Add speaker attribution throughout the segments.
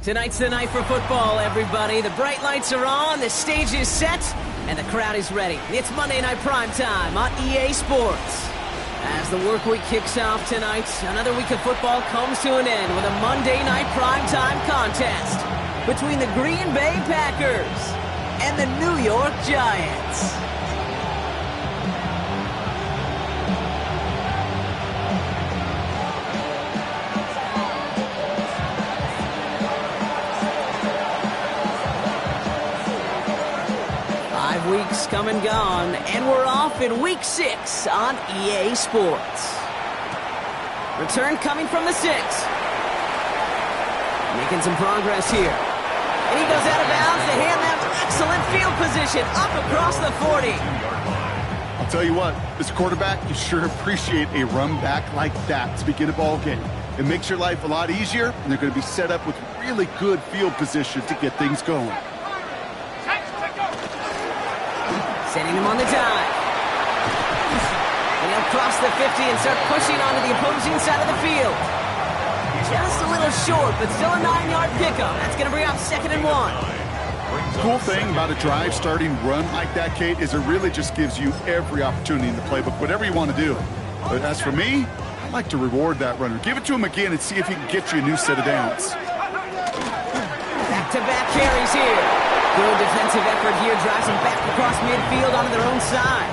Speaker 1: Tonight's the night for football, everybody. The bright lights are on, the stage is set, and the crowd is ready. It's Monday Night Primetime on EA Sports. As the work week kicks off tonight, another week of football comes to an end with a Monday Night Primetime contest between the Green Bay Packers and the New York Giants. 5 weeks come and gone, and we're off in Week 6 on EA Sports. Return coming from the 6. Making some progress here. And he goes out of bounds to hand them excellent field position up across the 40.
Speaker 2: I'll tell you what, as a quarterback, you sure appreciate a run back like that to begin a ball game. It makes your life a lot easier, and they're going to be set up with really good field position to get things going.
Speaker 1: Sending him on the dive. And he'll cross the 50 and start pushing onto the opposing side of the field. Just a little short, but still a 9-yard pickup. That's going to bring up 2nd and 1.
Speaker 2: Cool thing about a drive starting run like that, Kate, is it really just gives you every opportunity in the playbook, whatever you want to do. But as for me, I like to reward that runner. Give it to him again and see if he can get you a new set of downs.
Speaker 1: Back-to-back carries here. Good defensive effort here, drives them back across midfield onto their own side.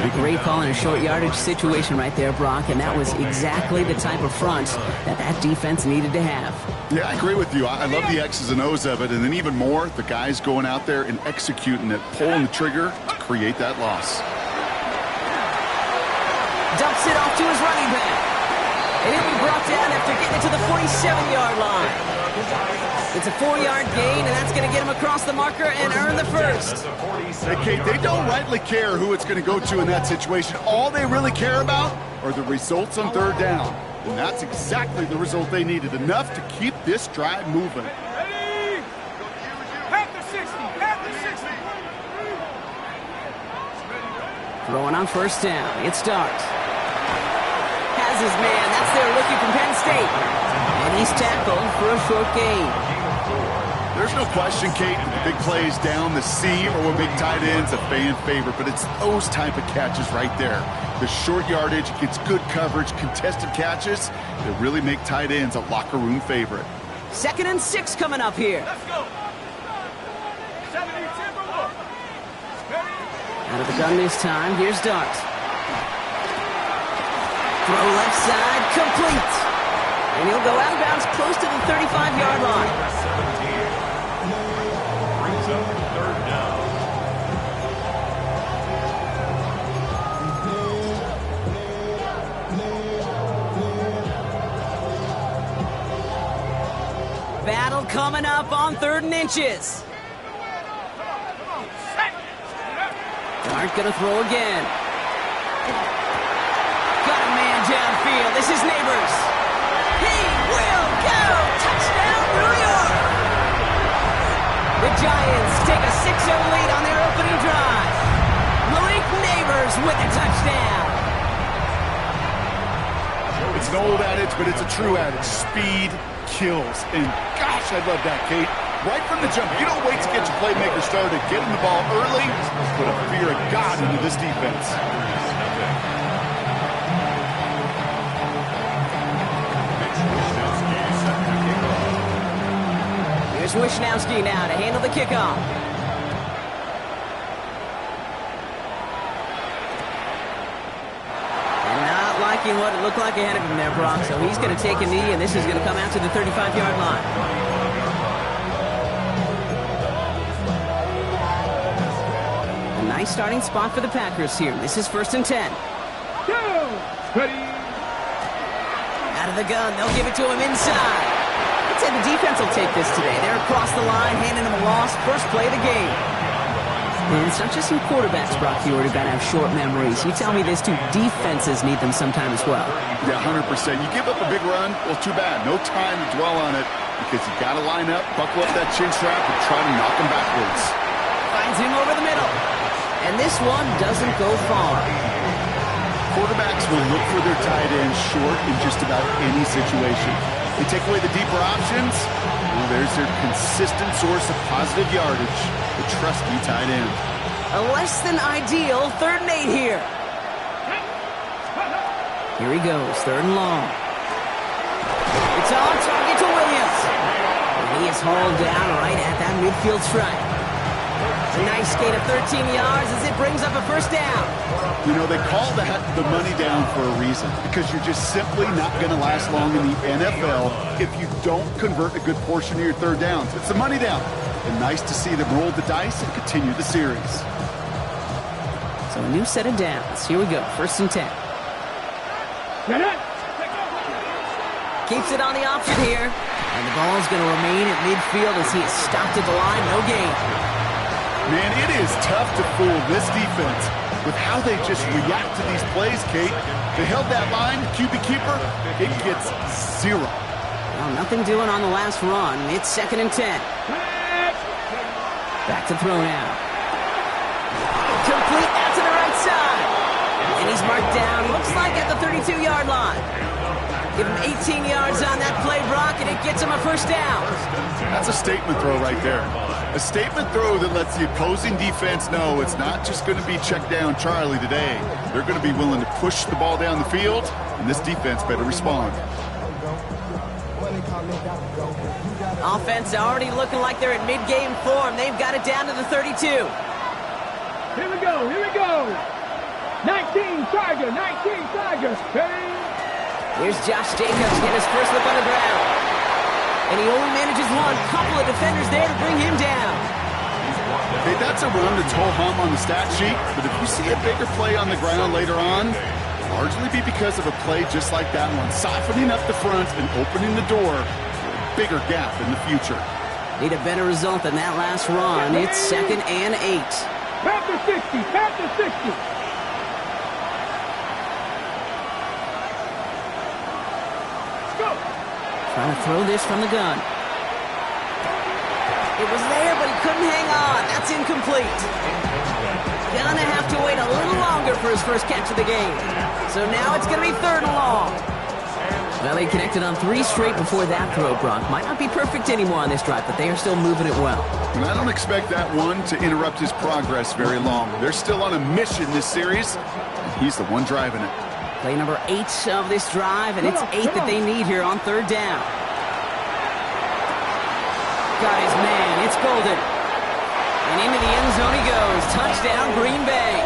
Speaker 1: A great call in a short yardage situation right there, Brock, and that was exactly the type of front that defense needed to have.
Speaker 2: Yeah, I agree with you. I love the X's and O's of it, and then even more, the guys going out there and executing it, pulling the trigger to create that loss.
Speaker 1: Dumps it off to his running back. And he'll be brought down after getting it to the 47-yard line. It's a 4-yard gain, and that's going to get him across the marker and earn the first.
Speaker 2: Hey, Kate, they don't rightly care who it's going to go to in that situation. All they really care about are the results on third down. And that's exactly the result they needed, enough to keep this drive moving.
Speaker 3: Ready? At the 60, at the 60.
Speaker 1: Throwing on first down. It starts. Has his man. That's their rookie from Penn State. And he's tackled for a short gain.
Speaker 2: There's no question, Kate, the big plays down the seam or what big tight ends a fan favorite, but it's those type of catches right there. The short yardage gets good coverage, contested catches that really make tight ends a locker room favorite.
Speaker 1: 2nd and 6 coming up here.
Speaker 3: Let's go. 70 Timberwolf.
Speaker 1: Out of the gun this time. Here's Dart. Throw left side, complete. And he'll go out of bounds close to the 35-yard line.
Speaker 3: Brings up third down.
Speaker 1: Battle coming up on 3rd and inches. Dart gonna throw again. Got a man downfield. This is Neighbors. He will go! Touchdown, New York! The Giants take a 6-0 lead on their opening drive. Malik Neighbors with a touchdown.
Speaker 2: It's an old adage, but it's a true adage. Speed kills. And gosh, I love that, Kate. Right from the jump, you don't wait to get your playmaker started. Getting the ball early, put a fear of God into this defense.
Speaker 1: Here's Wishnowski now to handle the kickoff. And not liking what it looked like ahead of him there, Brock. So he's going to take a knee, and this is going to come out to the 35-yard line. A nice starting spot for the Packers here. This is 1st and 10.
Speaker 3: Go! Ready?
Speaker 1: Out of the gun, they'll give it to him inside. I'd say the defense will take this today. They're across the line, handing him a loss. First play of the game. And it's not just some quarterbacks, Brock, you already got to have short memories. You tell me this too, defenses need them sometime as well.
Speaker 2: Yeah, 100%. You give up a big run, well, too bad. No time to dwell on it because you got to line up, buckle up that chin strap, and try to knock him backwards.
Speaker 1: Finds him over the middle. And this one doesn't go far.
Speaker 2: Quarterbacks will look for their tight end short in just about any situation. You take away the deeper options, well, there's their consistent source of positive yardage, the trusty tight end.
Speaker 1: A less than ideal 3rd and 8 here. Here he goes, 3rd and long. It's on target to Williams. And he is hauled down right at that midfield stripe. A nice gain of 13 yards as it brings up a 1st down.
Speaker 2: You know, they call that the money down for a reason, because you're just simply not going to last long in the NFL if you don't convert a good portion of your 3rd downs. It's the money down. And nice to see them roll the dice and continue the series.
Speaker 1: So a new set of downs. Here we go, 1st and 10. Keeps it on the option here. And the ball's going to remain at midfield as he is stopped at the line. No gain.
Speaker 2: Man, it is tough to fool this defense with how they just react to these plays, Kate. They held that line, QB keeper, it gets 0.
Speaker 1: Well, nothing doing on the last run. It's 2nd and 10. Back to throw now. Complete out to the right side. And he's marked down, looks like at the 32-yard line. Give him 18 yards on that play, Brock, and it gets him a 1st down.
Speaker 2: That's a statement throw right there. A statement throw that lets the opposing defense know it's not just going to be check down Charlie today. They're going to be willing to push the ball down the field, and this defense better respond.
Speaker 1: Offense already looking like they're at mid-game form. They've got it down to the 32.
Speaker 3: Here we go, here we go. 19 Chargers, 19 Chargers.
Speaker 1: Here's Josh Jacobs getting his first look on the ground. And he only manages one. Couple of defenders there to bring him down.
Speaker 2: Hey, that's a run that's ho-hum on the stat sheet, but if you see a bigger play on the ground later on, largely be because of a play just like that one, softening up the front and opening the door for a bigger gap in the future.
Speaker 1: Need a better result than that last run. It's 2nd and 8.
Speaker 3: Panther 60, Panther 60.
Speaker 1: Trying to throw this from the gun. It was there, but he couldn't hang on. That's incomplete. Gonna have to wait a little longer for his first catch of the game. So now it's going to be 3rd and long. Well, he connected on 3 straight before that throw, Brock. Might not be perfect anymore on this drive, but they are still moving it well.
Speaker 2: And I don't expect that one to interrupt his progress very long. They're still on a mission this series, and he's the one driving it.
Speaker 1: Play number 8 of this drive, and it's 8 that they need here on 3rd down. Got his man. It's Golden. And into the end zone he goes. Touchdown, Green Bay.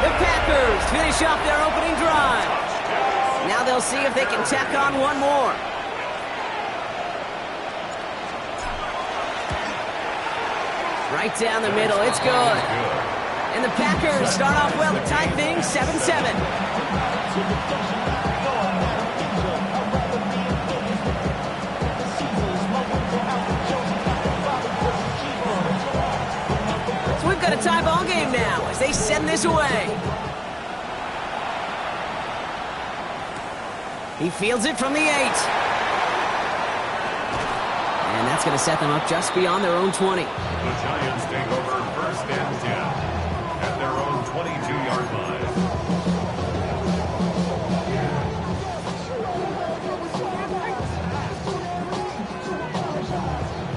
Speaker 1: The Packers finish off their opening drive. Now they'll see if they can tack on one more. Right down the middle. It's good. And the Packers start off well to tie things 7-7. So we've got a tie ball game now as they send this away. He fields it from the 8. And that's going to set them up just beyond their own 20.
Speaker 4: The Giants take over 1st and 10 at their own 22-yard line.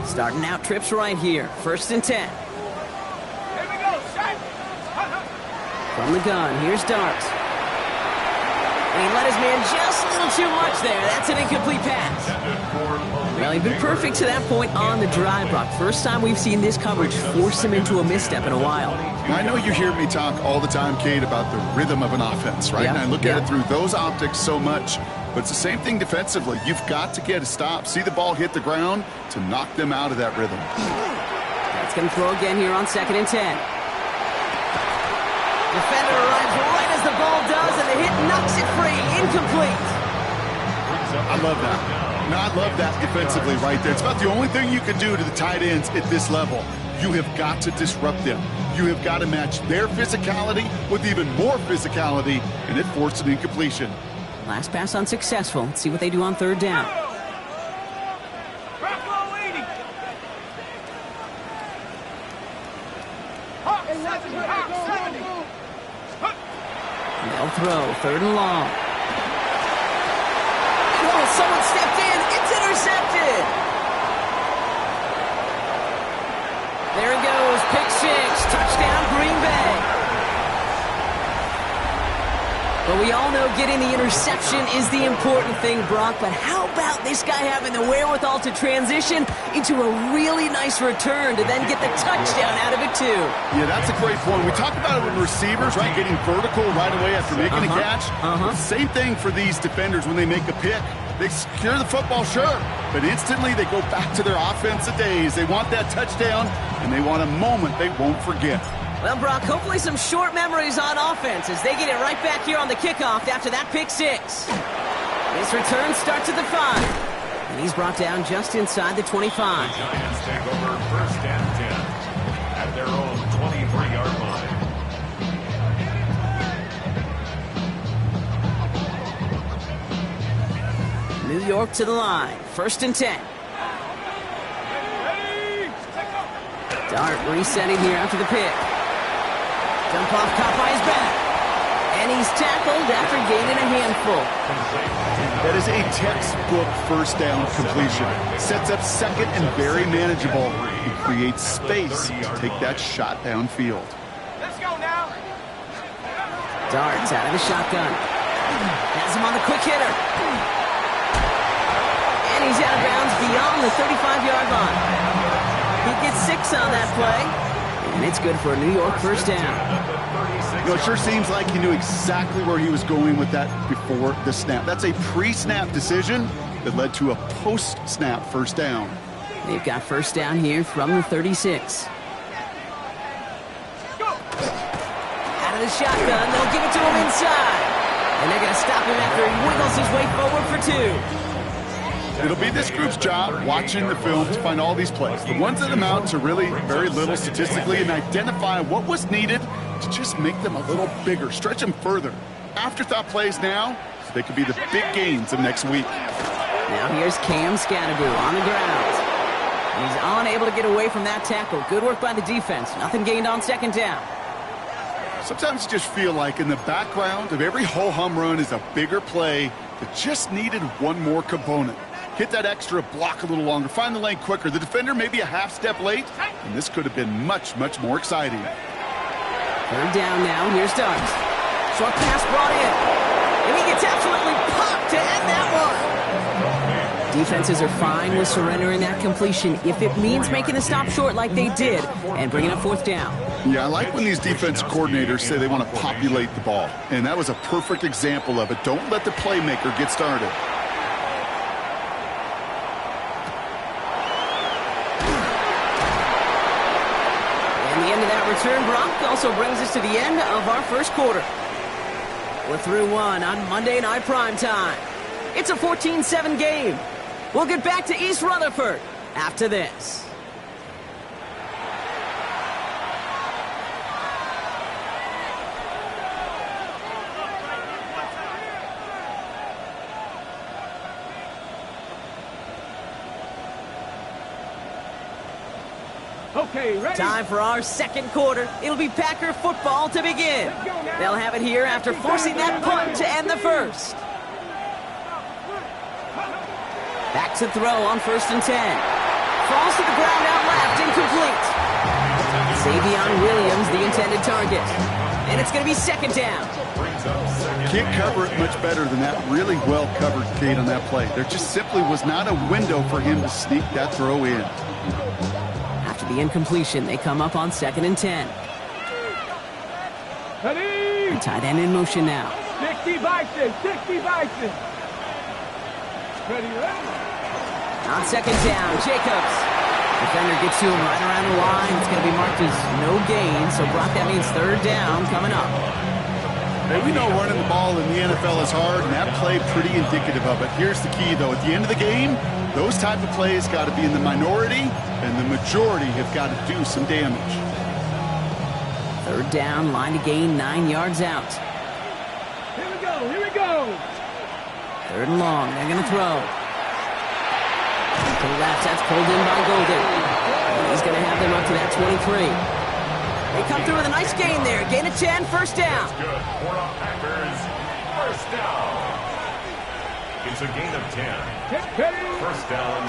Speaker 1: Starting out trips right here. 1st and 10.
Speaker 3: Here we go, set.
Speaker 1: From the gun, here's Dart. And he let his man just a little too much there. That's an incomplete pass. Well, he's been perfect to that point on the drive, Brock. First time we've seen this coverage force him into a misstep in a while.
Speaker 2: I know you hear me talk all the time, Kate, about the rhythm of an offense, right?
Speaker 1: Yeah,
Speaker 2: And I look at it through those optics so much. But it's the same thing defensively. You've got to get a stop, see the ball hit the ground to knock them out of that rhythm.
Speaker 1: That's going to throw again here on 2nd and 10. Defender arrives right as the ball does, and the hit knocks it free. Incomplete.
Speaker 2: I love that. Now, I love that defensively right there. It's about the only thing you can do to the tight ends at this level. You have got to disrupt them. You have got to match their physicality with even more physicality, and it forced an incompletion.
Speaker 1: Last pass unsuccessful. Let's see what they do on 3rd down.
Speaker 3: Buffalo 80. Hawk 70, Hawk 70.
Speaker 1: They'll throw 3rd and long. Oh, someone stepped in. It's intercepted. There he goes. Pick six. Touchdown, Green Bay. But we all know getting the interception is the important thing, Brock. But how about this guy having the wherewithal to transition into a really nice return to then get the touchdown out of it, too?
Speaker 2: Yeah, that's a great point. We talk about it with receivers, right? Getting vertical right away after making a catch. Same thing for these defenders when they make a pick. They secure the football, sure, but instantly they go back to their offensive days. They want that touchdown, and they want a moment they won't forget.
Speaker 1: Well, Brock, hopefully some short memories on offense as they get it right back here on the kickoff after that pick six. This return starts at the 5, and he's brought down just inside the 25.
Speaker 4: The Giants take over first and 10 at their own 23-yard line.
Speaker 1: New York to the line, first and 10. Dart resetting here after the pick. Dump off, caught by his back. And he's tackled after gaining a handful.
Speaker 2: That is a textbook first down completion. Sets up second and very manageable. He creates space to take that shot downfield.
Speaker 3: Let's go now.
Speaker 1: Dart's out of the shotgun. Has him on the quick hitter. And he's out of bounds beyond the 35-yard line. He gets 6 on that play. And it's good for a New York first down.
Speaker 2: You know, it sure seems like he knew exactly where he was going with that before the snap. That's a pre-snap decision that led to a post-snap first down.
Speaker 1: They've got first down here from the 36. Out of the shotgun, they'll give it to him inside. And they're going to stop him after he wiggles his way forward for 2.
Speaker 2: It'll be this group's job watching the film to find all these plays. The ones that amount to really very little statistically and identify what was needed to just make them a little bigger, stretch them further. Afterthought plays now, so they could be the big gains of next week.
Speaker 1: Now here's Cam Scadaboo on the ground. And he's unable to get away from that tackle. Good work by the defense. Nothing gained on second down.
Speaker 2: Sometimes you just feel like in the background of every ho-hum run is a bigger play that just needed one more component. Hit that extra block a little longer, find the lane quicker. The defender maybe a half step late, and this could have been much, much more exciting.
Speaker 1: Third down now, here's Dart. Short pass brought in. And he gets absolutely popped to end that one. Defenses are fine with surrendering that completion if it means making the stop short like they did and bringing up fourth down.
Speaker 2: Yeah, I like when these defense coordinators say they want to populate the ball, and that was a perfect example of it. Don't let the playmaker get started.
Speaker 1: Return, Brock, also brings us to the end of our first quarter. We're through one on Monday Night Primetime. It's a 14-7 game. We'll get back to East Rutherford after this.
Speaker 3: Okay, ready?
Speaker 1: Time for our second quarter. It'll be Packer football to begin. They'll have it here after forcing that punt to end the first. Back to throw on first and 10. Falls to the ground out left, incomplete. Savion Williams, the intended target. And it's going to be second down.
Speaker 2: Can't cover it much better than that. Really well covered, Kate, on that play. There just simply was not a window for him to sneak that throw in.
Speaker 1: After the incompletion, they come up on second and 10.
Speaker 3: Ready?
Speaker 1: The tight end in motion now.
Speaker 3: 60 Bison, 60 Bison. Ready, ready?
Speaker 1: On second down, Jacobs. Defender gets to him right around the line. It's going to be marked as no gain. So, Brock, that means third down coming up.
Speaker 2: Hey, we know running the ball in the NFL is hard, and that play pretty indicative of it. Here's the key, though. At the end of the game, those type of plays got to be in the minority, and the majority have got to do some damage.
Speaker 1: Third down, line to gain 9 yards out.
Speaker 3: Here we go, here we go.
Speaker 1: Third and long, they're going to throw. To the left, that's pulled in by Golden. And he's going to have them up to that 23. They come through with a nice gain there. Gain of 10, first down.
Speaker 4: Good for the Packers. First down. It's a gain of 10. First down.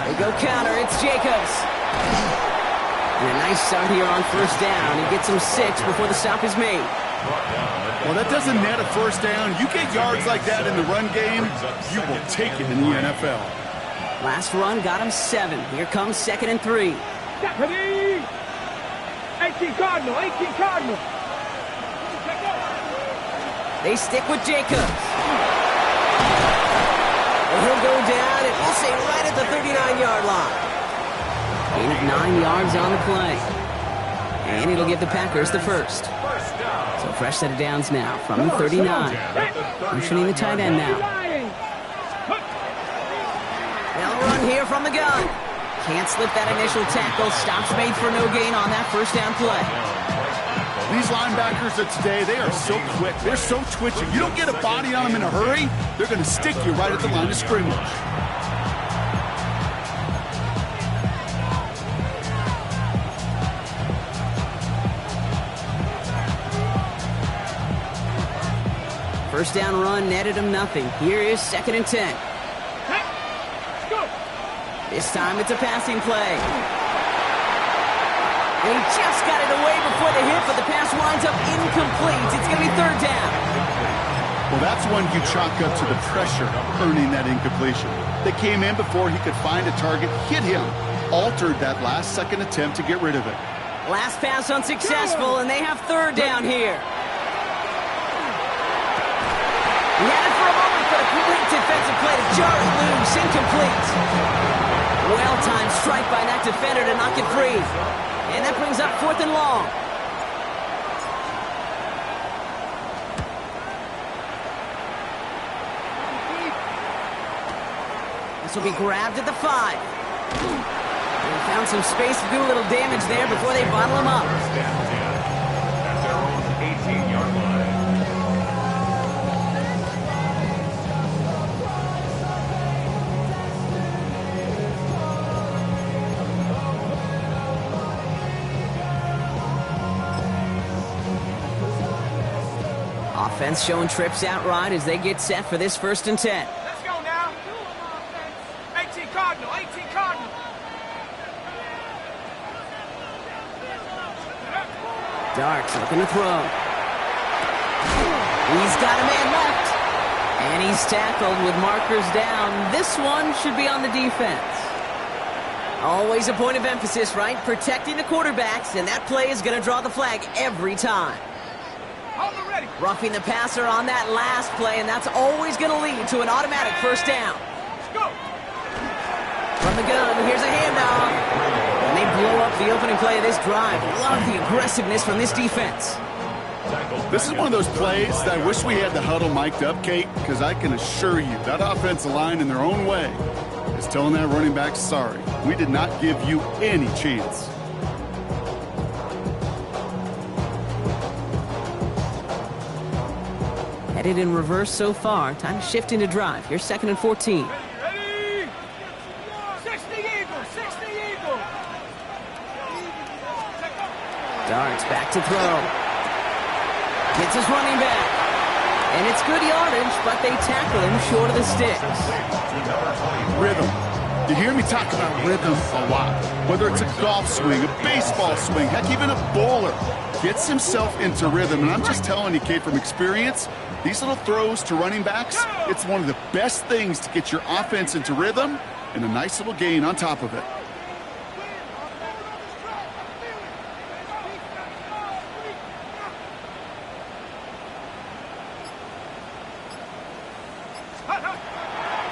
Speaker 1: They go counter. It's Jacobs. And a nice start here on first down. He gets him 6 before the stop is made.
Speaker 2: Well, that doesn't net a first down. You get yards like that in the run game, you will take it in the NFL.
Speaker 1: Last run got him 7. Here comes 2nd and 3.
Speaker 3: 18 Cardinal, 18 Cardinal.
Speaker 1: They stick with Jacobs. And he'll go down, and we'll say right at the 39-yard line. Gain of 9 yards on the play. And it'll give the Packers the first. So fresh set of downs now from the 39. Motioning the tight end now. They'll run here from the gun. Can't slip that initial tackle. Stops made for no gain on that first down play.
Speaker 2: These linebackers of today, they are so quick. They're so twitchy. You don't get a body on them in a hurry, they're going to stick you right at the line of scrimmage.
Speaker 1: First down run netted him nothing. Here is 2nd and 10. This time it's a passing play. And he just got it away before the hit, but the pass winds up incomplete. It's going to be 3rd down.
Speaker 2: Well, that's one you chalk up to the pressure earning that incompletion. They came in before he could find a target, hit him, altered that last second attempt to get rid of it.
Speaker 1: Last pass unsuccessful, and they have 3rd down here. He had it for a moment, but a complete defensive play to jar it loose, incomplete. Well-timed strike by that defender to knock it free. And that brings up 4th and long. This will be grabbed at the 5. They found some space to do a little damage there before they bottle him up.
Speaker 4: First down 10 at their own 18-yard line.
Speaker 1: Offense showing trips out right as they get set for this 1st and 10.
Speaker 3: Let's go now. 18 Cardinal, 18 Cardinal.
Speaker 1: Darts looking to throw. He's got a man left. And he's tackled with markers down. This one should be on the defense. Always a point of emphasis, right? Protecting the quarterbacks, and that play is going to draw the flag every time. Roughing the passer on that last play, and that's always going to lead to an automatic first down. From the gun, here's a handoff. And they blow up the opening play of this drive. Love the aggressiveness from this defense.
Speaker 2: This is one of those plays that I wish we had the huddle mic'd up, Kate, because I can assure you that offensive line in their own way is telling that running back, sorry, we did not give you any chance.
Speaker 1: Headed in reverse so far. Time to shift into drive. Here's 2nd and 14.
Speaker 3: Ready? 60 Eagle, 60 Eagle.
Speaker 1: Darts back to throw. Gets his running back. And it's good yardage, but they tackle him short of the sticks.
Speaker 2: Rhythm. You hear me talk about rhythm a lot. Whether it's a golf swing, a baseball swing, heck, even a bowler gets himself into rhythm. And I'm just telling you, Kate, from experience, these little throws to running backs, it's one of the best things to get your offense into rhythm and a nice little gain on top of it.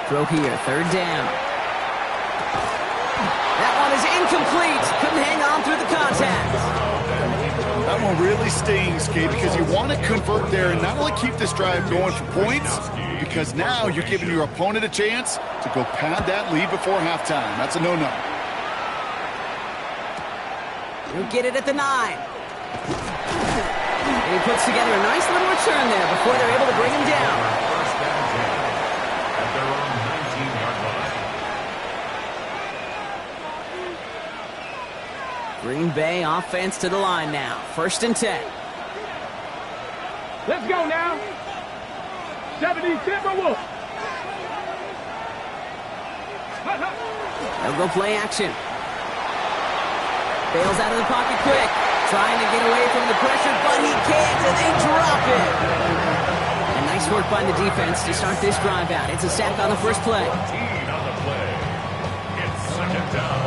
Speaker 1: Throw here, 3rd down. That one is incomplete. Couldn't hang on through the contact.
Speaker 2: That one really stings, Kate, because you want to convert there and not only keep this drive going for points, because now you're giving your opponent a chance to go pad that lead before halftime. That's a no-no.
Speaker 1: He'll get it at the 9. And he puts together a nice little return there before they're able to bring him down.
Speaker 4: First down 10 at their own 19-yard line.
Speaker 1: Green Bay offense to the line now. 1st and 10.
Speaker 3: Let's go now. 70 Timberwolves.
Speaker 1: They'll go play action. Bails out of the pocket quick. Trying to get away from the pressure, but he can't, and they drop it. And nice work by the defense to start this drive out. It's a sack on the first play.
Speaker 4: 14 on the play. It's second down.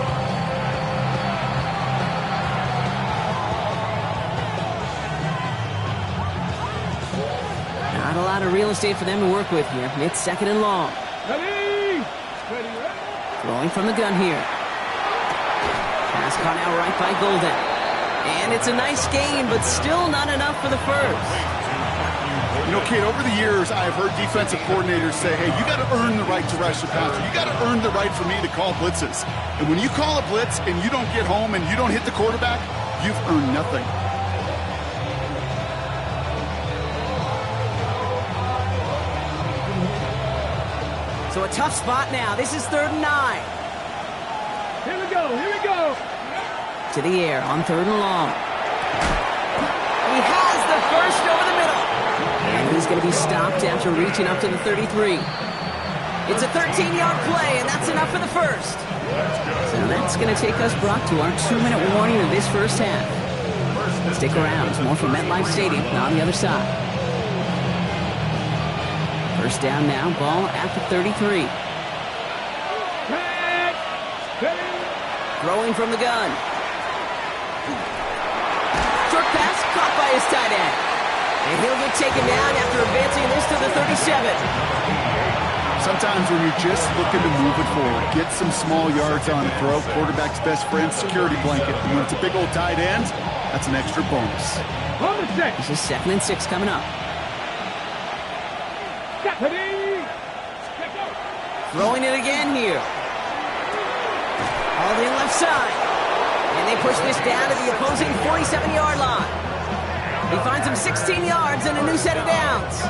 Speaker 1: Not a lot of real estate for them to work with here. It's second and long.
Speaker 3: Ready?
Speaker 1: Throwing from the gun here. Pass caught out right by Golden. And it's a nice gain, but still not enough for the first.
Speaker 2: You know, Kate, over the years, I've heard defensive coordinators say, hey, you got to earn the right to rush the passer. You got to earn the right for me to call blitzes. And when you call a blitz and you don't get home and you don't hit the quarterback, you've earned nothing.
Speaker 1: So a tough spot now. This is 3rd and 9.
Speaker 3: Here we go, here we go.
Speaker 1: To the air on 3rd and long. He has the first over the middle. And he's going to be stopped after reaching up to the 33. It's a 13-yard play, and that's enough for the first. So that's going to take us, Brock, to our 2-minute warning of this first half. Stick around. It's more from MetLife Stadium on the other side. First down now, ball at the 33. Throwing from the gun. Short pass caught by his tight end. And he'll get taken down after advancing this to the 37.
Speaker 2: Sometimes when you're just looking to move it forward, get some small yards on a throw, quarterback's best friend, security blanket. And when it's a big old tight end, that's an extra bonus.
Speaker 1: This is 2nd and 6 coming up. Throwing it again here. All in left side. And they push this down to the opposing 47-yard line. He finds him 16 yards and a new set of downs.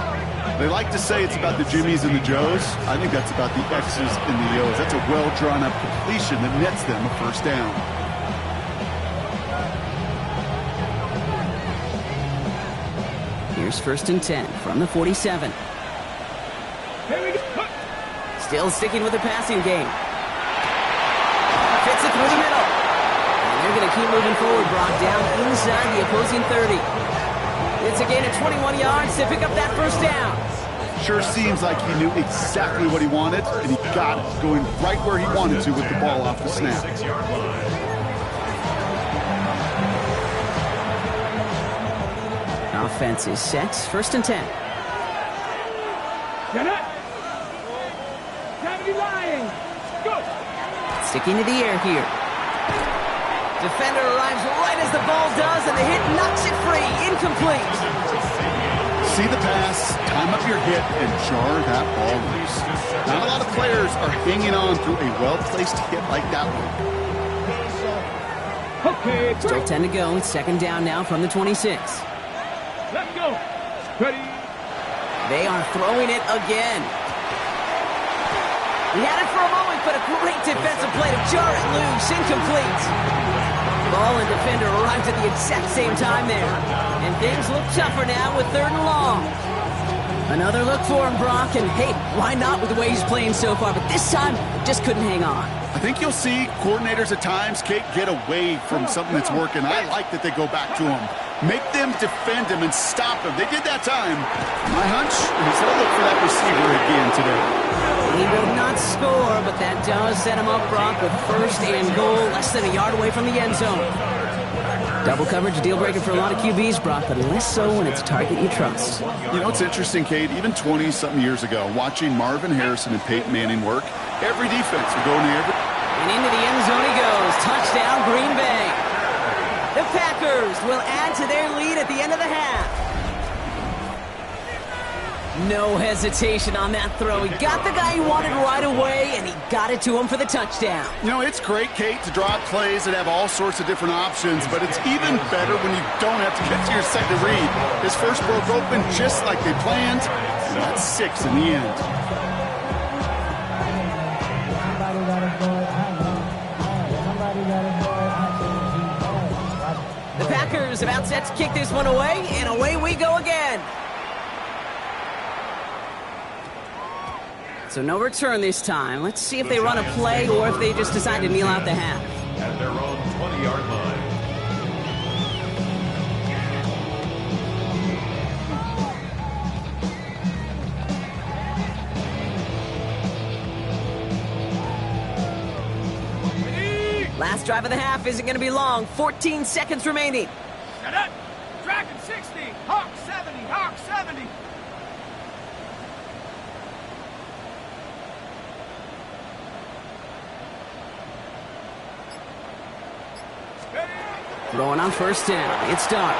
Speaker 2: They like to say it's about the Jimmies and the Joes. I think that's about the X's and the O's. That's a well-drawn-up completion that nets them a first down.
Speaker 1: Here's 1st and 10 from the 47. Still sticking with the passing game. Fits it through the middle. And they're going to keep moving forward, Brock, down inside the opposing 30. It's a gain of 21 yards to pick up that first down.
Speaker 2: Sure seems like he knew exactly what he wanted, and he got it, going right where he wanted to with the ball off the snap.
Speaker 4: 6-yard line.
Speaker 1: Offense is set. 1st and 10.
Speaker 3: Get it. Go.
Speaker 1: Sticking to the air here. Defender arrives right as the ball does, and the hit knocks it free. Incomplete.
Speaker 2: See the pass, time up your hit, and jar that ball loose. Not a lot of players are hanging on through a well-placed hit like that one.
Speaker 3: Okay,
Speaker 1: Still 10 to go. It's 2nd down now from the 26.
Speaker 3: Let's go. Ready.
Speaker 1: They are throwing it again. He had it for a moment, but a great defensive play to jar it loose. Incomplete. Ball and defender arrived at the exact same time there. And things look tougher now with 3rd and long. Another look for him, Brock. And hey, why not with the way he's playing so far? But this time, just couldn't hang on.
Speaker 2: I think you'll see coordinators at times, Kate, get away from something that's working. I like that they go back to him. Make them defend him and stop him. They did that time. My hunch is they'll look for that receiver again today.
Speaker 1: He will not score, but that does set him up, Brock, with 1st and goal, less than a yard away from the end zone. Double coverage, deal breaker for a lot of QBs, Brock, but less so when it's a target you trust.
Speaker 2: You know, it's interesting, Kate, even 20-something years ago, watching Marvin Harrison and Peyton Manning work, every defense would go in the air.
Speaker 1: And into the end zone he goes. Touchdown, Green Bay. The Packers will add to their lead at the end of the half. No hesitation on that throw. He got the guy he wanted right away, and he got it to him for the touchdown.
Speaker 2: You know, it's great, Kate, to draw up plays that have all sorts of different options, but it's even better when you don't have to get to your second read. His first broke open just like they planned, and that's 6 in the end.
Speaker 1: The Packers about set to kick this one away, and away we go again. So no return this time. Let's see if they run a play or if they just decide to kneel out the half.
Speaker 4: At their own 20-yard line.
Speaker 1: Last drive of the half isn't going to be long. 14 seconds remaining.
Speaker 3: Cadet, Dragon 60, Hawk 70, Hawk 70.
Speaker 1: Throwing on first down. It's Dart.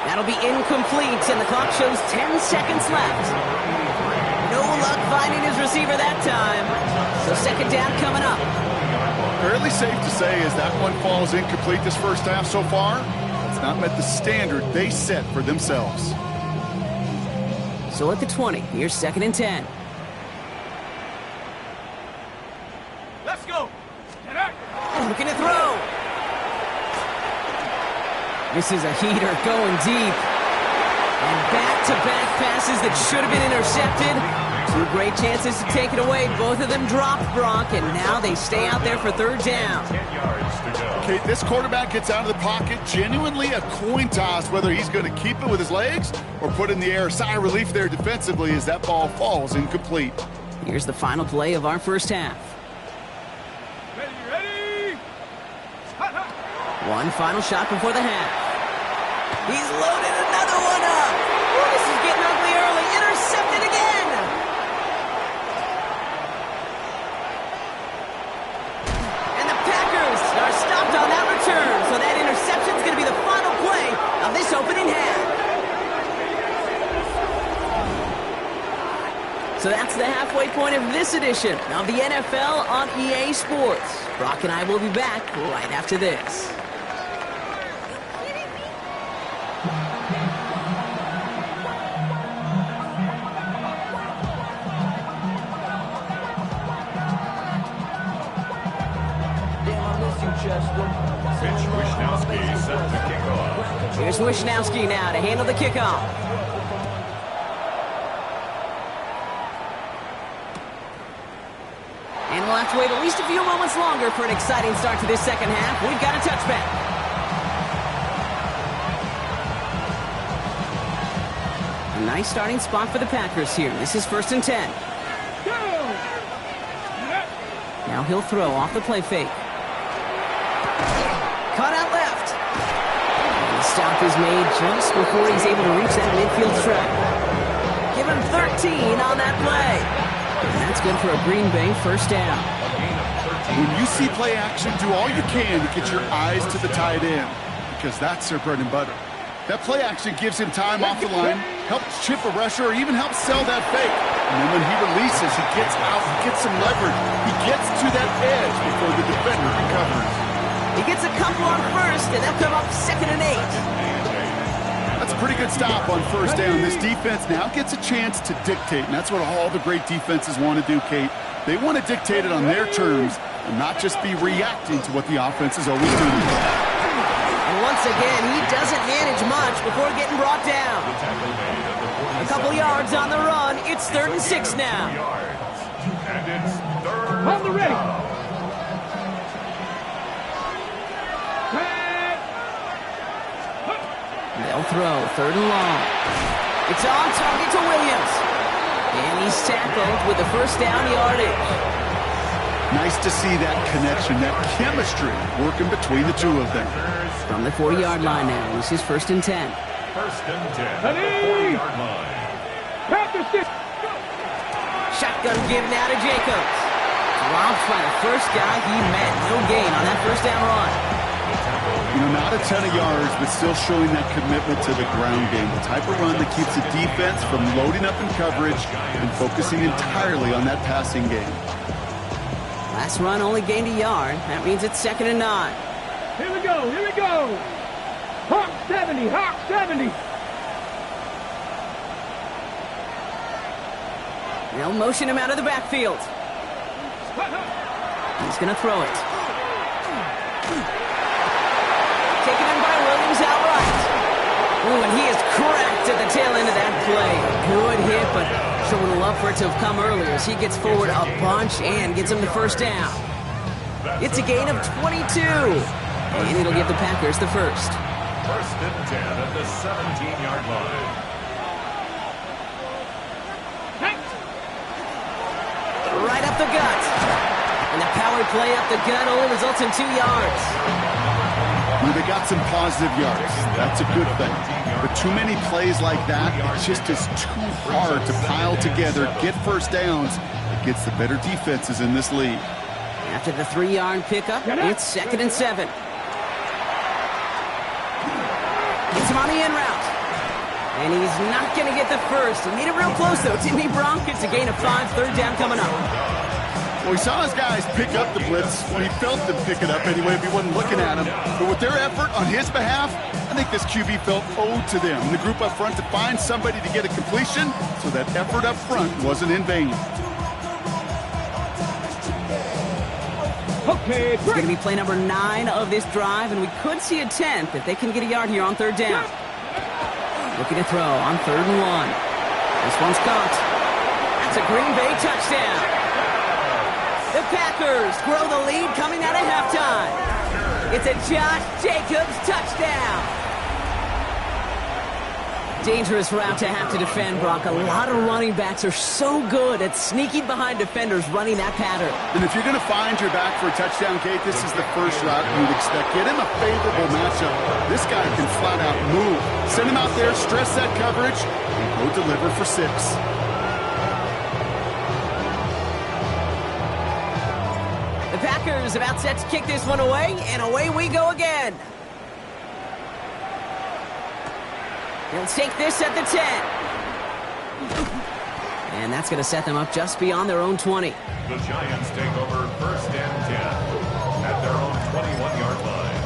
Speaker 1: That'll be incomplete, and the clock shows 10 seconds left. No luck finding his receiver that time. So second down coming up.
Speaker 2: Fairly safe to say as that one falls incomplete this first half so far, it's not met the standard they set for themselves.
Speaker 1: So at the 20, here's second and 10.
Speaker 3: Let's go. Cadet.
Speaker 1: Looking to throw. This is a heater going deep. And back-to-back passes that should have been intercepted. Two great chances to take it away. Both of them dropped, Brock, and now they stay out there for third down.
Speaker 4: 10 yards to go.
Speaker 2: Okay, this quarterback gets out of the pocket, genuinely a coin toss whether he's going to keep it with his legs or put in the air. Sigh of relief there defensively as that ball falls incomplete.
Speaker 1: Here's the final play of our first half.
Speaker 3: Ready.
Speaker 1: One final shot before the half. He's loaded another one up. Ooh, this is getting ugly early. Intercepted again. And the Packers are stopped on that return. So that interception is going to be the final play of this opening half. So that's the halfway point of this edition of the NFL on EA Sports. Brock and I will be back right after this.
Speaker 4: Mitch Wishnowsky set to kick off.
Speaker 1: Here's Wishnowsky now to handle the kickoff. And we'll have to wait at least a few moments longer for an exciting start to this second half. We've got a touchback. A nice starting spot for the Packers here. This is first and 10. Now he'll throw off the play fake. Cut out left. And the stop is made just before he's able to reach that midfield strap. Give him 13 on that play. And that's good for a Green Bay first down.
Speaker 2: When you see play action, do all you can to get your eyes to the tight end because that's their bread and butter. That play action gives him time off the line, helps chip a rusher, or even helps sell that fake. And then when he releases, he gets out, gets some leverage. He gets to that edge before the defender recovers.
Speaker 1: He gets a couple on first, and they'll come up second and 8.
Speaker 2: That's a pretty good stop on first down. This defense now gets a chance to dictate, and that's what all the great defenses want to do, Kate. They want to dictate it on their terms and not just be reacting to what the offense is always doing.
Speaker 1: And once again, he doesn't manage much before getting brought down. A couple yards on the run. It's third and 6 now.
Speaker 4: And it's third
Speaker 3: On the ready.
Speaker 4: down.
Speaker 1: They'll throw third and long. It's on target to Williams. And he's tackled with the first down yardage.
Speaker 2: Nice to see that connection, that chemistry working between the two of them.
Speaker 1: From the 40-yard line now, this is first and 10.
Speaker 4: First and 10 at the
Speaker 3: Ready.
Speaker 4: 40-yard line.
Speaker 3: Packers 6.
Speaker 1: Shotgun give now to Jacobs. Dropped by the first guy he met. No gain on that first down run.
Speaker 2: You know, not a ton of yards, but still showing that commitment to the ground game. The type of run that keeps the defense from loading up in coverage and focusing entirely on that passing game.
Speaker 1: Last run only gained a yard. That means it's second and 9.
Speaker 3: Here we go. Here we go. Hawk 70. Hawk 70.
Speaker 1: They'll motion him out of the backfield. He's going to throw it. Taken in by Williams outright. Ooh, and he is cracked at the tail end of that play. Good hit, but sure would have loved for it to have come earlier as he gets forward a bunch and gets him the first down. It's a gain of 22. And it'll give the Packers the first.
Speaker 4: First and 10 at the 17-yard line.
Speaker 1: Right up the gut. And the power play up the gut only results in 2 yards.
Speaker 2: Well, they got some positive yards. That's a good thing. But too many plays like that, it just is too hard to pile together, get first downs against the better defenses in this league.
Speaker 1: After the 3-yard pickup, it's 2nd and 7. Gets him on the in route. And he's not going to get the first. He made it real close, though, didn't he, Bronk? It's a gain of 5, 3rd down coming up.
Speaker 2: Well, he saw his guys pick up the blitz when he felt them pick it up anyway if he wasn't looking at him. But with their effort on his behalf, I think this QB felt owed to them. And the group up front to find somebody to get a completion, so that effort up front wasn't in vain.
Speaker 3: Okay,
Speaker 1: It's going to be play number 9 of this drive, and we could see a 10th if they can get a yard here on 3rd down. Looking to throw on 3rd and 1. This one's caught. That's a Green Bay touchdown. The Packers grow the lead coming out of halftime. It's a Josh Jacobs touchdown. Dangerous route to have to defend, Brock. A lot of running backs are so good at sneaking behind defenders running that pattern.
Speaker 2: And if you're going to find your back for a touchdown, Kate, this is the first route you'd expect. Get him a favorable matchup. This guy can flat out move. Send him out there, stress that coverage, and go deliver for 6.
Speaker 1: The Packers about set to kick this one away, and away we go again. They'll take this at the 10. And that's going to set them up just beyond their own 20.
Speaker 4: The Giants take over 1st and 10 at their own 21-yard line.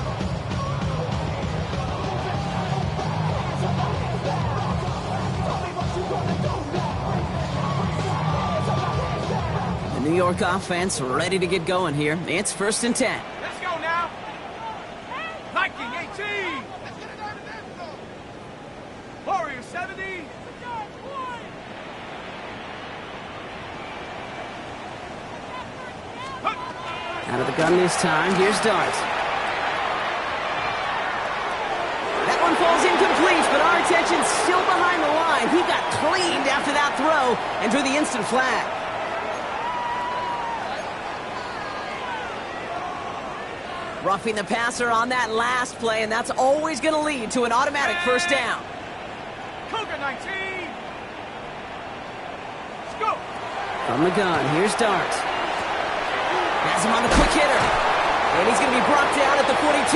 Speaker 1: The New York offense ready to get going here. It's 1st and 10.
Speaker 3: let's go now. Viking 18. Warrior 70.
Speaker 1: Out of the gun this time. Here's Dart. That one falls incomplete, but our attention's still behind the line. He got cleaned after that throw and drew the instant flag. Roughing the passer on that last play, and that's always going to lead to an automatic first down.
Speaker 3: Cougar 19. Let's go.
Speaker 1: From the gun, here's Dart. Has him on the quick hitter. And he's going to be brought down at the 42.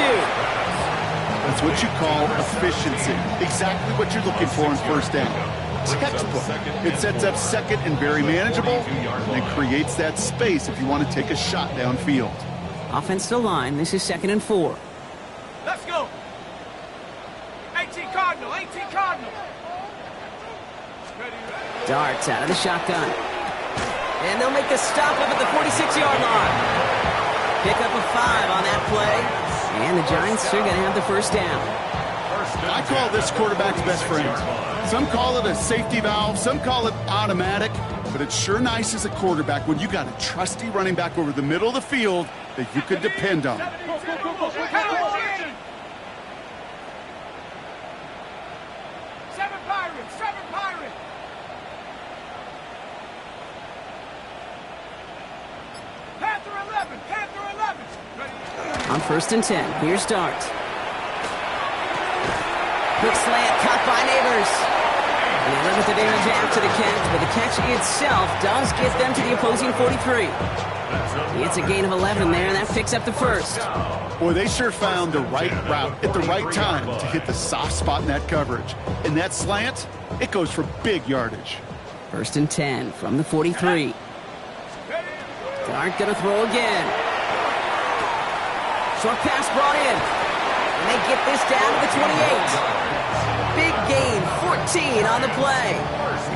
Speaker 2: That's what you call efficiency. Exactly what you're looking for in first down. Textbook. It sets up 2nd and very manageable, and it creates that space if you want to take a shot downfield.
Speaker 1: Offensive line, this is 2nd and 4.
Speaker 3: Let's go. 18 Cardinal, 18 Cardinal.
Speaker 1: Darts out of the shotgun. And they'll make the stop up at the 46-yard line. Pick up a 5 on that play. And the Giants are going to have the first down.
Speaker 2: I call this quarterback's best friend. Some call it a safety valve, some call it automatic, but it's sure nice as a quarterback when you got a trusty running back over the middle of the field that you could depend on.
Speaker 3: 7 Pirates, 7 Pirates. Panther 11, Panther 11.
Speaker 1: On 1st and 10, here's Dart. Quick slant caught by Neighbors. And they limit the damage after the catch, but the catch itself does get them to the opposing 43. It's a gain of 11 there, and that picks up the first.
Speaker 2: Boy, they sure found the right route at the right time to hit the soft spot in that coverage. And that slant, it goes for big yardage.
Speaker 1: 1st and 10 from the 43. Dart gonna throw again. Short pass brought in. And they get this down to the 28. Big gain, 14 on the play.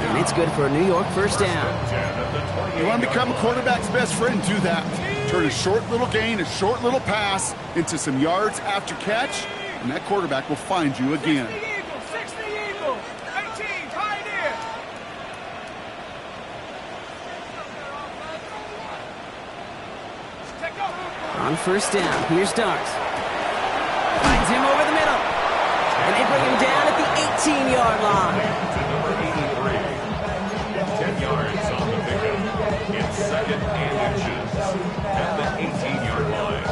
Speaker 1: And it's good for a New York first down.
Speaker 2: You want to become a quarterback's best friend, do that. Turn a short little gain, a short little pass into some yards after catch, and that quarterback will find you again.
Speaker 3: 60 Eagles, 60 Eagles.
Speaker 1: On first down, here's Dart. Finds him over the middle. And they bring him down at the 18-yard line.
Speaker 4: To number 83. 10 yards on the pickup. It's second and inches at the 18-yard line.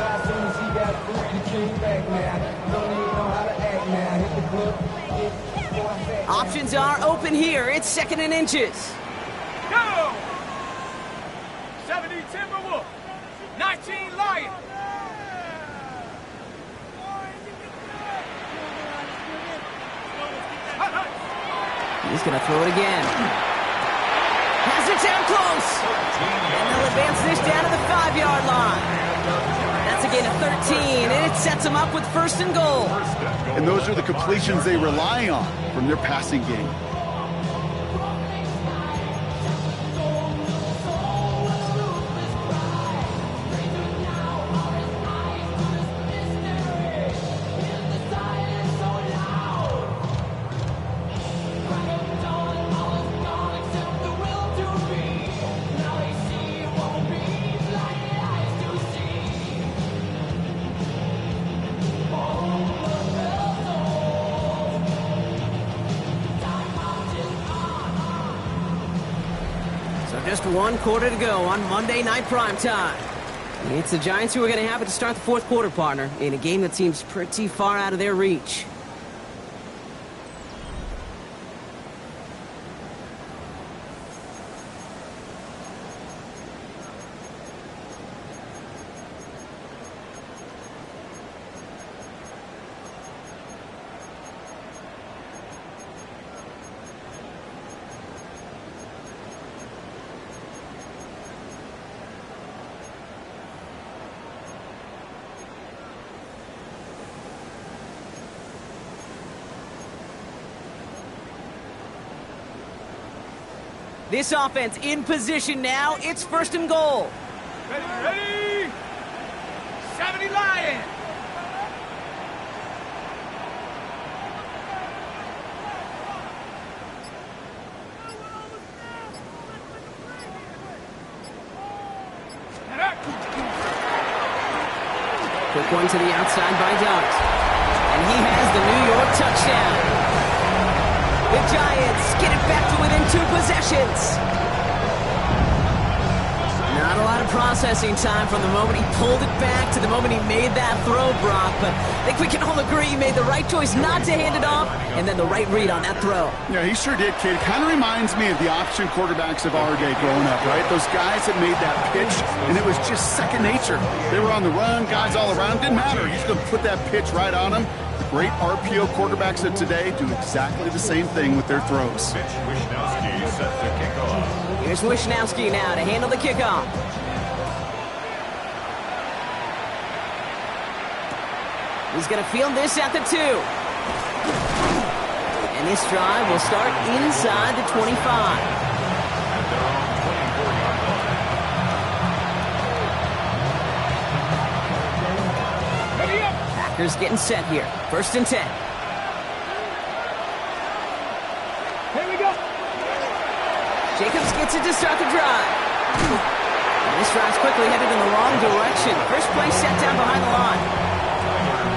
Speaker 1: Options are open here. It's second and inches.
Speaker 3: Go! 70 Timberwolf, 19 Lion.
Speaker 1: He's going to throw it again. Has it down close. And they'll advance this down to the 5-yard line. That's a gain of 13, and it sets them up with first and goal.
Speaker 2: And those are the completions they rely on from their passing game.
Speaker 1: Just one quarter to go on Monday Night Primetime. It's the Giants who are going to have it to start the fourth quarter, partner, in a game that seems pretty far out of their reach. This offense in position now. It's first and goal.
Speaker 3: Ready? 70 Lion.
Speaker 1: Quick one to the outside by Dart. And he has the New York touchdown. The Giants get it back to within 2 possessions. Not a lot of processing time from the moment he pulled it back to the moment he made that throw, Brock. But I think we can all agree he made the right choice not to hand it off, and then the right read on that throw.
Speaker 2: Yeah, he sure did, kid. It kind of reminds me of the option quarterbacks of our day growing up, right? Those guys that made that pitch, and it was just second nature. They were on the run, guys all around. Didn't matter. He's going to put that pitch right on them. The great RPO quarterbacks of today do exactly the same thing with their throws.
Speaker 4: Mitch Wishnowsky set to kick off.
Speaker 1: Here's Wishnowsky now to handle the kickoff. He's going to field this at the 2. And this drive will start inside the 25. Packers getting set here. First and 10.
Speaker 3: Here we go.
Speaker 1: Jacobs gets it to start the drive. And this drive's quickly headed in the wrong direction. First play set down behind the line.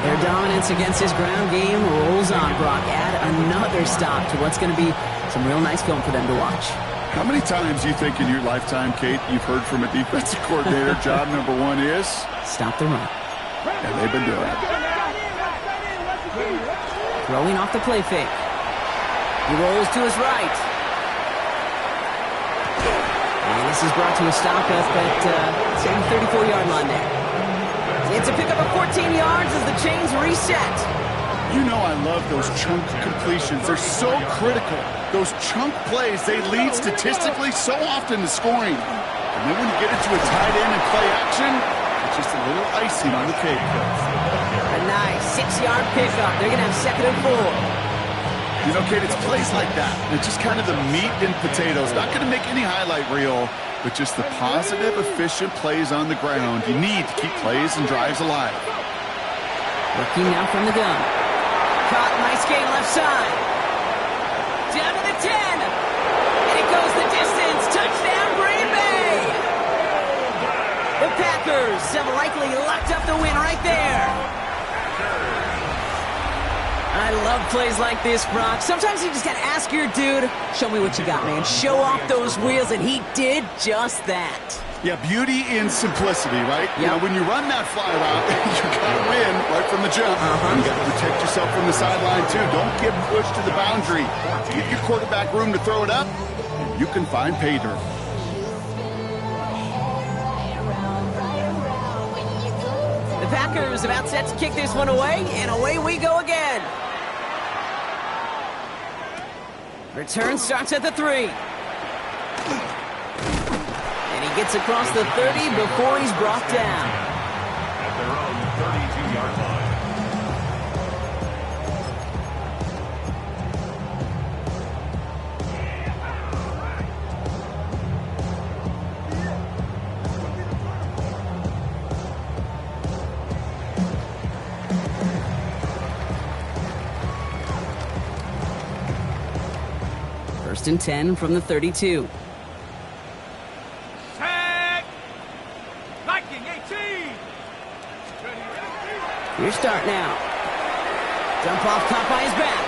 Speaker 1: Their dominance against his ground game rolls on, Brock. Add another stop to what's going to be some real nice film for them to watch.
Speaker 2: How many times do you think in your lifetime, Kate, you've heard from a defensive coordinator, job number 1 is?
Speaker 1: Stop the run.
Speaker 2: And they've been doing it.
Speaker 1: Throwing off the play fake. He rolls to his right. And this is brought to a stop up at the 34-yard line there. It's a pickup of 14 yards as the chains reset.
Speaker 2: You know I love those chunk completions. They're so critical. Those chunk plays, they lead statistically so often to scoring. And then when you get into a tight end and play action, it's just a little icing on the cake.
Speaker 1: A nice 6-yard pickup. They're going to have second and 4.
Speaker 2: You know, Kate, it's plays like that. It's just kind of the meat and potatoes. Not going to make any highlight reel, but just the positive, efficient plays on the ground. You need to keep plays and drives alive.
Speaker 1: Looking now from the gun. Caught, nice gain left side. Down to the 10. And it goes the distance. Touchdown, Green Bay. The Packers Packers have likely locked up the win right there. I love plays like this, Brock. Sometimes you just got to ask your dude, show me what you got, man. Show off those wheels, and he did just that.
Speaker 2: Yeah, beauty in simplicity, right?
Speaker 1: Yep.
Speaker 2: You know, when you run that fly route, you got to win right from the jump. You got to protect yourself from the sideline, too. Don't get pushed to the boundary. Give your quarterback room to throw it up, and you can find pay dirt.
Speaker 1: The Packers about set to kick this one away, and away we go again. Return starts at the 3. And he gets across the 30 before he's brought down.
Speaker 4: At their own 32-yard line.
Speaker 1: First and 10 from the 32.
Speaker 3: Tag. Viking 18.
Speaker 1: Here's start now. Dump off, caught by his back.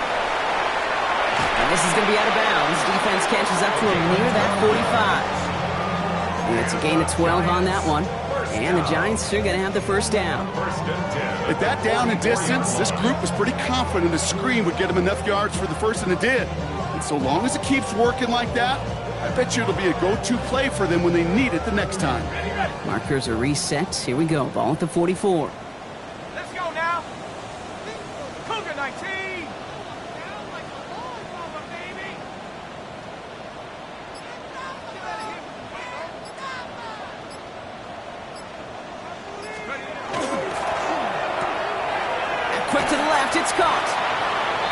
Speaker 1: And this is going to be out of bounds. Defense catches up to him near that 45. And it's a gain of 12 on that one. And the Giants are going to have the first down.
Speaker 2: At that down and distance, this group was pretty confident the screen would get them enough yards for the first, and it did. And so long as it keeps working like that, I bet you it'll be a go-to play for them when they need it the next time.
Speaker 1: Markers are reset. Here we go. Ball at the 44.
Speaker 3: Let's go now. Cougar 19.
Speaker 1: Quick to the left. It's caught.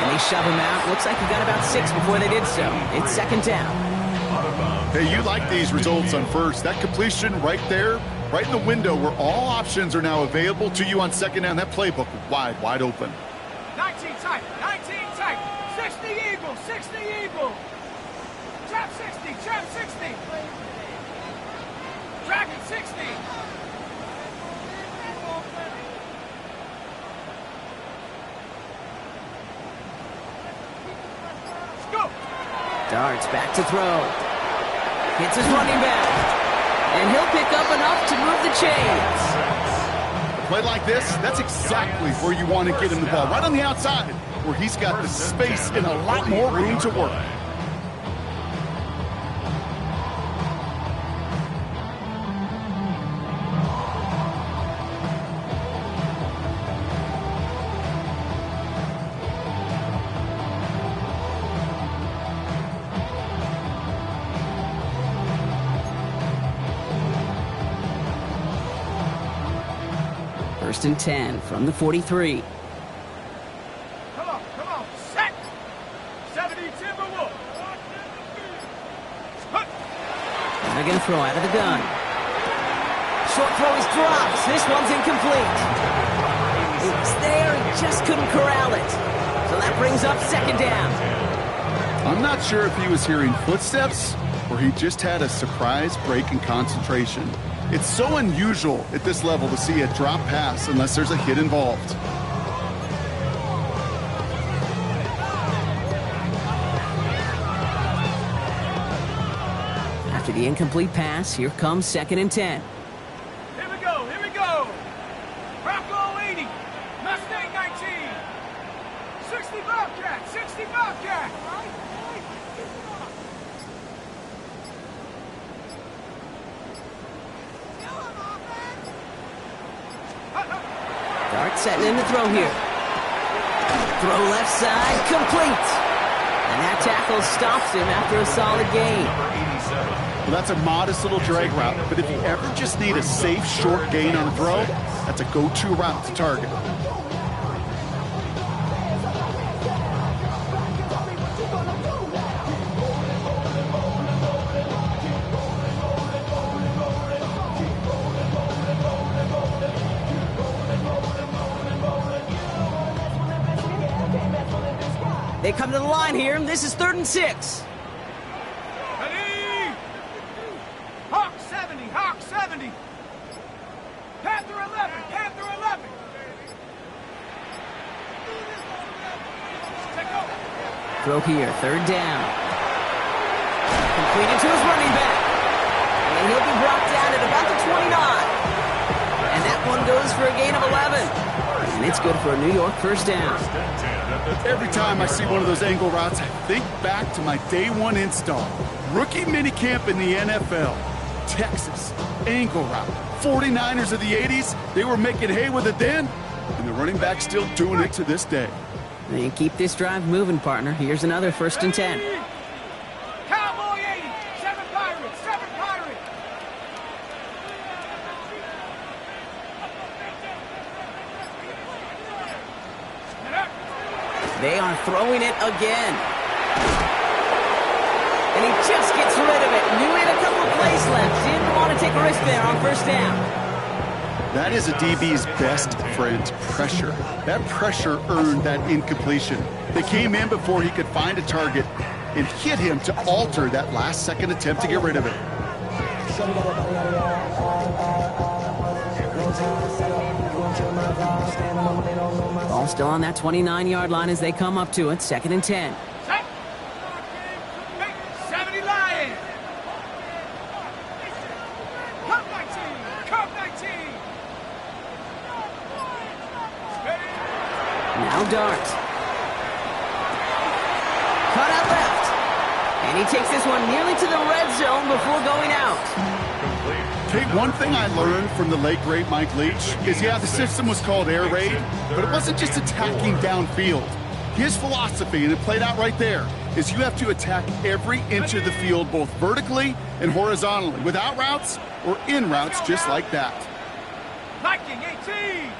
Speaker 1: And they shove him out. Looks like he got about 6 before they did so. It's second down.
Speaker 2: Hey, you like these results on first. That completion right there, right in the window where all options are now available to you on second down. That playbook wide open.
Speaker 3: 19 tight. 19 tight. 60 Eagle. 60 Eagle. Trap 60. Trap 60. Dragon 60.
Speaker 1: Darts back to throw. Hits his running back. And he'll pick up enough to move the chains.
Speaker 2: A play like this, that's exactly where you want to get him the ball. Right on the outside, where he's got the space and a lot more room to work.
Speaker 1: First and 10 from the 43.
Speaker 3: Come on. Set. 70 Timberwolf.
Speaker 1: They're going to throw out of the gun. Short throw is dropped. This one's incomplete. It was there, he just couldn't corral it. So that brings up second down.
Speaker 2: I'm not sure if he was hearing footsteps or he just had a surprise break in concentration. It's so unusual at this level to see a drop pass unless there's a hit involved.
Speaker 1: After the incomplete pass, here comes second and 10.
Speaker 3: Here we go. Bronco 80. Mustang 19. 60 Bobcat. 60 Bobcat.
Speaker 1: Dart setting in the throw here. Throw left side, complete. And that tackle stops him after a solid gain.
Speaker 2: Well, that's a modest little drag route, but if you ever just need a safe, short gain on a throw, that's a go-to route to target.
Speaker 1: They come to the line here, and this is 3rd and 6.
Speaker 3: Ready? Hawk 70.
Speaker 1: Throw here, third down. Completed to his running back. And he'll be brought down at about the 29. And that one goes for a gain of 11. And it's good for a New York first down.
Speaker 2: Every time I see one of those angle routes, I think back to my day one install. Rookie minicamp in the NFL. Texas, angle route. 49ers of the 80s, they were making hay with it then, and the running back's still doing it to this day.
Speaker 1: And keep this drive moving, partner. Here's another 1st and 10.
Speaker 3: Cowboy 80, 7 Pirates, 7 Pirates.
Speaker 1: They are throwing it again. And he just gets rid of it. Knew he had a couple of plays left. Didn't want to take a risk there on first down.
Speaker 2: That is a DB's best friend, pressure. That pressure earned that incompletion. They came in before he could find a target and hit him to alter that last-second attempt to get rid of it.
Speaker 1: Ball still on that 29-yard line as they come up to it. 2nd and 10.
Speaker 3: Set. 70 Lions. Cup 19. Cup 19.
Speaker 1: Now Dart. Cut out left. And he takes this one nearly to the red zone before going out.
Speaker 2: Kate, one thing I learned from the late, great Mike Leach is, yeah, the system was called air raid, but it wasn't just attacking downfield. His philosophy, and it played out right there, is you have to attack every inch of the field, both vertically and horizontally, without routes or in routes just like that.
Speaker 3: Viking 18.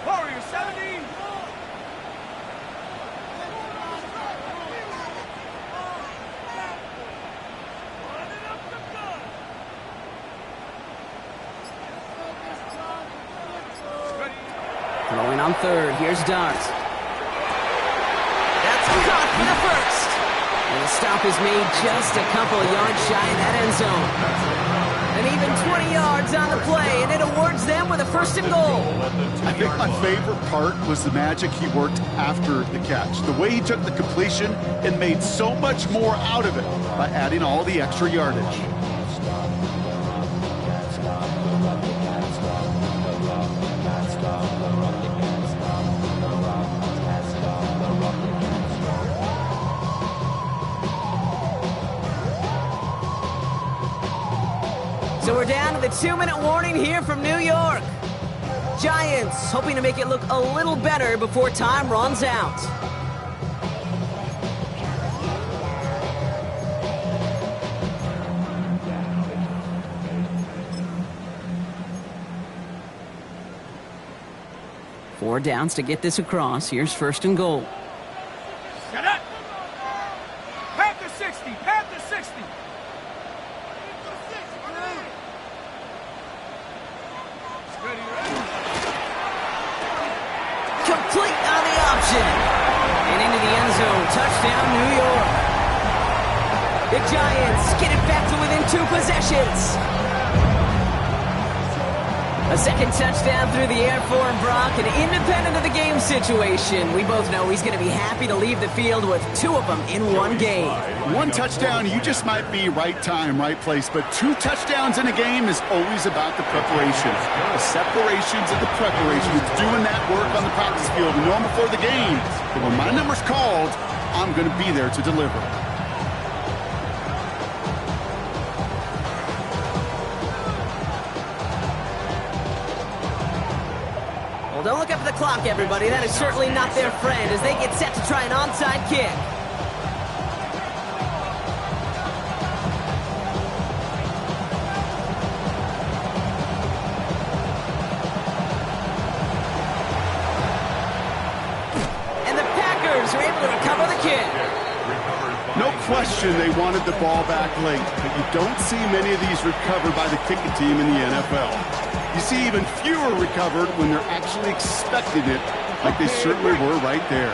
Speaker 3: Warrior 70.
Speaker 1: Throwing on third. Here's Dart. That's caught for the first. And the stop is made just a couple of yards shy in that end zone. And even 20 yards on the play, and it awards them with a 1st and goal.
Speaker 2: I think my favorite part was the magic he worked after the catch. The way he took the completion and made so much more out of it by adding all the extra yardage.
Speaker 1: So we're down to the 2-minute warning here from New York. Giants hoping to make it look a little better before time runs out. Four downs to get this across. Here's 1st and goal.
Speaker 3: Set up. Panther 60. Panther 60.
Speaker 1: Complete on the option. And into the end zone. Touchdown, New York. The Giants get it back to within 2 possessions. A second touchdown through the air for Brock, and independent of the game situation, we both know he's going to be happy to leave the field with 2 of them in one game.
Speaker 2: 1 touchdown, you just might be right time, right place, but 2 touchdowns in a game is always about the preparation. The separations of the preparation. It's doing that work on the practice field and knowing before the game that when my number's called, I'm going to be there to deliver.
Speaker 1: Well, don't look up at the clock, everybody. That is certainly not their friend as they get set to try an onside kick. And the Packers are able to recover the kick.
Speaker 2: No question they wanted the ball back late, but you don't see many of these recovered by the kicking team in the NFL. You see even fewer recovered when they're actually expecting it, like they certainly were right there.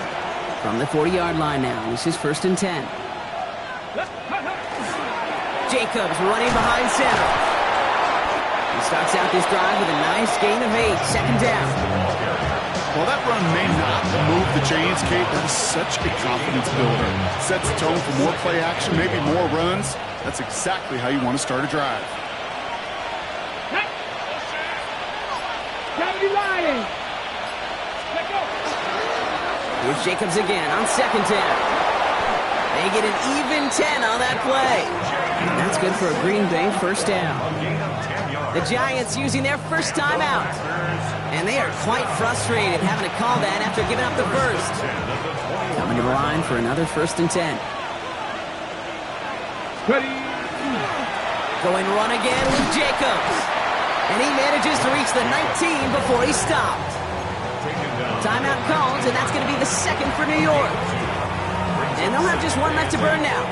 Speaker 1: From the 40-yard line now, this is 1st and 10. Jacobs running behind center. He starts out this drive with a nice gain of 8, 2nd down.
Speaker 2: While that run may not move the chains, Kate, that is such a confidence builder. Sets the tone for more play action, maybe more runs. That's exactly how you want to start a drive.
Speaker 1: Here's Jacobs again on second down. They get an even 10 on that play. That's good for a Green Bay first down. The Giants using their first timeout. And they are quite frustrated having to call that after giving up the first. Coming to the line for another 1st and 10.
Speaker 3: Ready.
Speaker 1: Going run again with Jacobs. And he manages to reach the 19 before he stopped. Timeout calls, and that's going to be the second for New York. And they'll have just one left to burn now.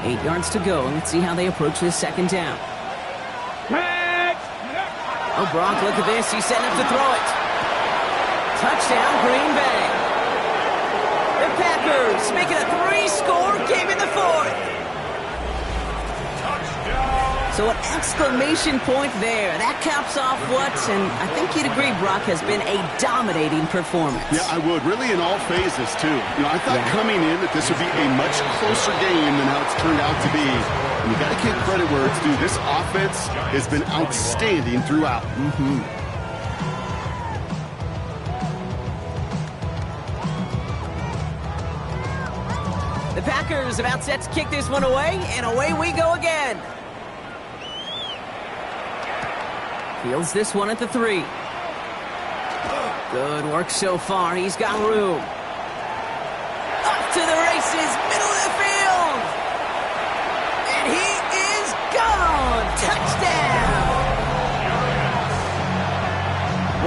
Speaker 1: Eight yards to go. Let's see how they approach this second down. Oh, Brock, look at this. He's setting up to throw it. Touchdown, Green Bay. The Packers making a 3-score game in the 4th. So an exclamation point there. That caps off what, and I think you'd agree, Brock, has been a dominating performance.
Speaker 2: Yeah, I would. Really in all phases, too. You know, I thought coming in that this would be a much closer game than how it's turned out to be. And you got to give credit where it's due. This offense has been outstanding throughout.
Speaker 1: The Packers about set to kick this one away, and away we go again. Fields this one at the 3. Good work so far. He's got room. Up to the races, middle of the field. And he is gone. Touchdown.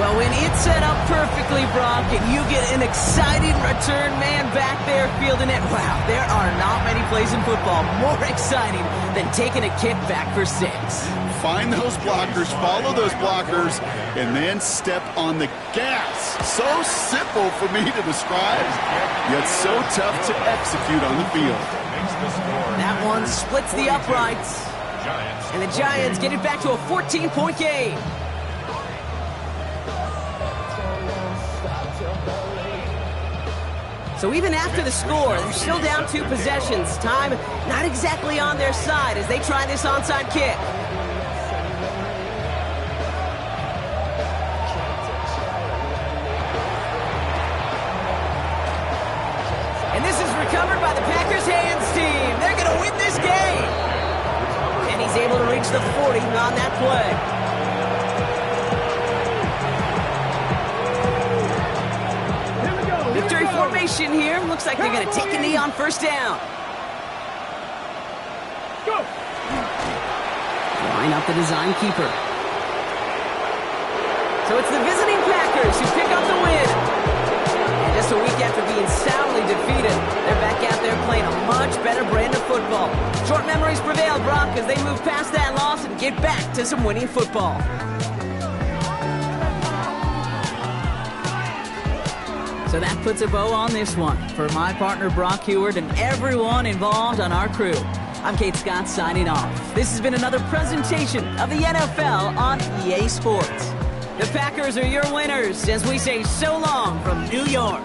Speaker 1: Well, when it's set up perfectly, Brock, and you get an exciting return man back there fielding it, wow, there are not many plays in football more exciting than taking a kick back for 6.
Speaker 2: Find those blockers, follow those blockers, and then step on the gas. So simple for me to describe, yet so tough to execute on the field.
Speaker 1: That one splits the uprights. And the Giants get it back to a 14-point game. So even after the score, they're still down 2 possessions. Time not exactly on their side as they try this onside kick. And this is recovered by the Packers hands team. They're going to win this game. And he's able to reach the 40 on that play. Victory formation here. Looks like they're going to take a knee on first down.
Speaker 3: Go.
Speaker 1: Line up the design keeper. So it's the visiting Packers who pick up the win. And just a week after being soundly defeated, they're back out there playing a much better brand of football. Short memories prevail, Brock, as they move past that loss and get back to some winning football. So that puts a bow on this one. For my partner, Brock Heward, and everyone involved on our crew, I'm Kate Scott signing off. This has been another presentation of the NFL on EA Sports. The Packers are your winners as we say so long from New York.